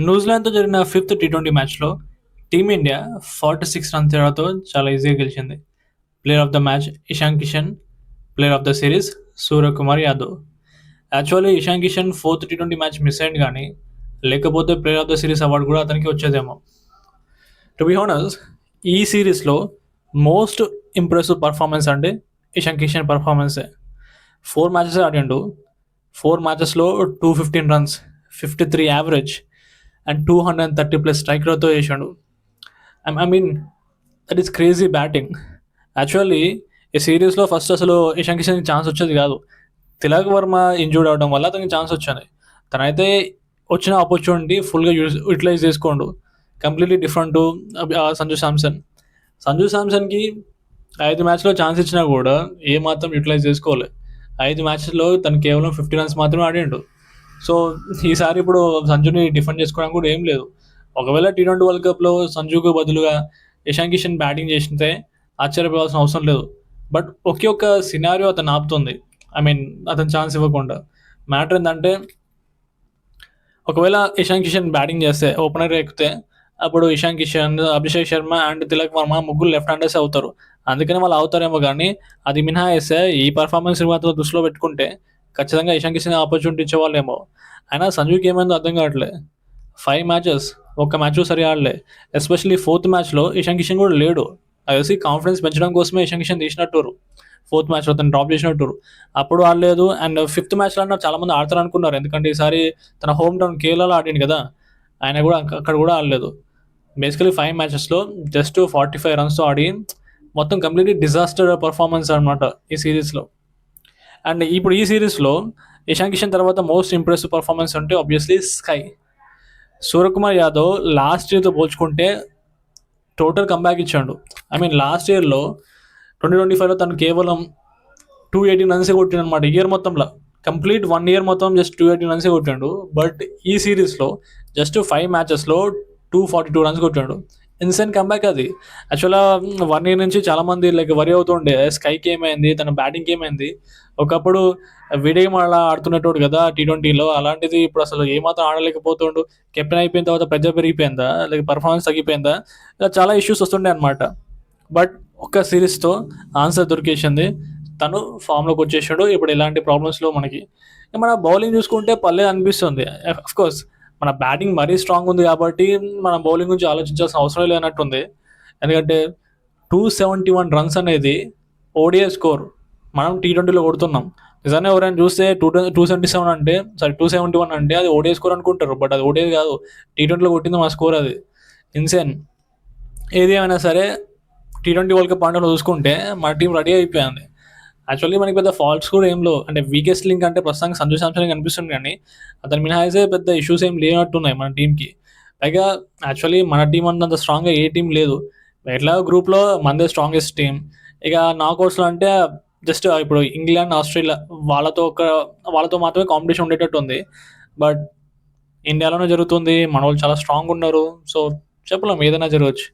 న్యూజిలాండ్తో జరిగిన fifth T20 మ్యాచ్లో టీమిండియా 46 రన్ తేడాతో చాలా ఈజీగా గెలిచింది. Player of the match Ishan Kishan, player of the series Suryakumar Yadav. Actually Ishan Kishan fourth T20 match miss అయింది, కానీ లేకపోతే player of the series award కూడా అతనికి వచ్చేదేమో. టు బి హానెస్ట్, ఈ సిరీస్లో మోస్ట్ ఇంప్రెసివ్ పర్ఫార్మెన్స్ అంటే ఇషాన్ కిషన్ పర్ఫార్మెన్సే. 4 మ్యాచెస్ ఆడిండు. 4 మ్యాచెస్లో 215 రన్స్, 53 యావరేజ్ అండ్ 230+ స్ట్రైక్ రేట్తో చేశాడు. I mean that is crazy batting. Actually ఈ సిరీస్లో ఫస్ట్ అసలు ఇషాన్ కిషన్కి ఛాన్స్ వచ్చేది కాదు. తిలక్ వర్మ ఇంజూర్డ్ అవడం వల్ల అతనికి ఛాన్స్ వచ్చింది. తనైతే వచ్చిన ఆపర్చునిటీ ఫుల్గా యూటిలైజ్ చేసుకోండు. Completely different to Sanju Samson. Sanju శాంసన్కి 5 మ్యాచ్లో ఛాన్స్ ఇచ్చినా కూడా ఏమాత్రం యూటిలైజ్ చేసుకోవాలి. 5 మ్యాచెస్లో తను కేవలం 50 రన్స్ మాత్రమే ఆడిండు. సో ఈసారి ఇప్పుడు సంజుని డిఫెండ్ చేసుకోవడానికి కూడా ఏం లేదు. ఒకవేళ టీ20 వరల్డ్ కప్లో సంజుకు బదులుగా ఇషాన్ కిషన్ బ్యాటింగ్ చేసితే ఆశ్చర్యపోవాల్సిన అవసరం లేదు. బట్ ఒకే ఒక్క సినారియో అతను ఆపుతుంది. ఐ మీన్ అతను ఛాన్స్ ఇవ్వకుండా. మ్యాటర్ ఏంటంటే, ఒకవేళ ఇషాన్ కిషన్ బ్యాటింగ్ చేస్తే ఓపెనర్ ఎక్కితే అప్పుడు ఇషాన్ కిషన్, అభిషేక్ శర్మ అండ్ తిలక్ వర్మ ముగ్గురు లెఫ్ట్ హ్యాండర్స్ అవుతారు. అందుకని వాళ్ళు అవుతారేమో, కానీ అది మినహాయిస్తే ఈ పర్ఫార్మెన్స్ మాత్రం దృష్టిలో పెట్టుకుంటే ఖచ్చితంగా ఇషాన్ కిషన్ ఆపర్చునిటీ ఇచ్చేవాళ్ళేమో. అయినా సంజుకి ఏమైందో అర్థం కావట్లే. 5 మ్యాచెస్, ఒక్క మ్యాచ్ సరి ఆడలే. ఎస్పెషల్లీ 4th మ్యాచ్లో ఇషాన్ కిషన్ కూడా లేడు. అది కాన్ఫిడెన్స్ పెంచడం కోసమే ఇషాన్ కిషన్ తీసినట్టు 4th మ్యాచ్లో తను డ్రాప్ చేసినట్టు. అప్పుడు ఆడలేదు. అండ్ 5th మ్యాచ్లో అన్న చాలామంది ఆడతారు అనుకున్నారు, ఎందుకంటే ఈసారి తన హోమ్ టౌన్ కేరళలో ఆడింది కదా, ఆయన కూడా అక్కడ కూడా ఆడలేదు. బేసికలీ 5 మ్యాచెస్లో జస్ట్ 45 రన్స్తో ఆడి మొత్తం కంప్లీట్లీ డిజాస్టర్ పర్ఫార్మెన్స్ అనమాట ఈ సిరీస్లో. అండ్ ఇప్పుడు ఈ సిరీస్లో ఇషాన్ కిషన్ తర్వాత మోస్ట్ ఇంప్రెసివ్ పర్ఫార్మెన్స్ అంటే obviously SKY. Suryakumar Yadav last ఇయర్తో పోల్చుకుంటే టోటల్ కంబ్యాక్ ఇచ్చాడు. ఐ మీన్ లాస్ట్ ఇయర్లో 2025లో తను కేవలం 218 రన్సే కొట్టిండు అనమాట. ఇయర్ మొత్తంలో కంప్లీట్ 1 ఇయర్ మొత్తం జస్ట్ 218 రన్సే కొట్టాడు. బట్ ఈ సిరీస్లో జస్ట్ 5 మ్యాచెస్లో 242 రన్స్ కొట్టాడు. ఇన్సెంట్ కంబ్యాక్ అది. యాక్చువల్గా 1 ఇయర్ నుంచి చాలామంది వరి అవుతుండే స్కైకి ఏమైంది, తన బ్యాటింగ్కి ఏమైంది. ఒకప్పుడు విడియం అలా ఆడుతున్నట్టు కదా టీ20లో, అలాంటిది ఇప్పుడు అసలు ఏమాత్రం ఆడలేకపోతుండు. కెప్టెన్ అయిపోయిన తర్వాత ప్రెజర్ పెరిగిపోయిందా, పర్ఫార్మెన్స్ తగ్గిపోయిందా, ఇలా చాలా ఇష్యూస్ వస్తుండే అనమాట. బట్ ఒక్క సిరీస్తో ఆన్సర్ దొరికేసింది. తను ఫామ్లోకి వచ్చేసాడు. ఇప్పుడు ఎలాంటి ప్రాబ్లమ్స్లో మనకి. మన బౌలింగ్ చూసుకుంటే పర్లేదు అనిపిస్తుంది. అఫ్కోర్స్ మన బ్యాటింగ్ మరీ స్ట్రాంగ్ ఉంది కాబట్టి మన బౌలింగ్ గురించి ఆలోచించాల్సిన అవసరం లేనట్టుంది. ఎందుకంటే 271 రన్స్ అనేది ఓడిఐ స్కోర్. మనం టీ20లో కొడుతున్నాం. నిజంగా ఎవరైనా చూస్తే 277 అంటే 271 అంటే అది ఓడిఐ స్కోర్ అనుకుంటారు. బట్ అది ఓడిఐ కాదు, టీ20లో కొట్టింది మన స్కోర్. అది ఇన్సేన్. ఏది ఏమైనా సరే టీ20 వరల్డ్ కప్ పాయింట్లో చూసుకుంటే మన టీం రెడీ అయిపోయింది. యాక్చువల్లీ మనకి పెద్ద ఫాల్ట్స్ కూడా ఏం లేవు. అంటే వీకెస్ట్ లింక్ అంటే ప్రస్తుతానికి సంజు శాంసన్ కనిపిస్తుంది, కానీ అతని మినహాయిసే పెద్ద ఇష్యూస్ ఏం లేనట్టున్నాయి మన టీంకి. పైగా యాక్చువల్లీ మన టీం అంత స్ట్రాంగ్గా ఏ టీం లేదు. ఎట్లా గ్రూప్లో మనదే స్ట్రాంగెస్ట్ టీం. ఇక నాకౌట్స్లో అంటే జస్ట్ ఇప్పుడు ఇంగ్లాండ్, ఆస్ట్రేలియా వాళ్ళతో మాత్రమే కాంపిటీషన్ ఉండేటట్టు ఉంది. బట్ ఇండియాలోనే జరుగుతుంది. మన వాళ్ళు చాలా స్ట్రాంగ్ ఉన్నారు. సో చెప్పలేం, ఏదైనా జరగవచ్చు.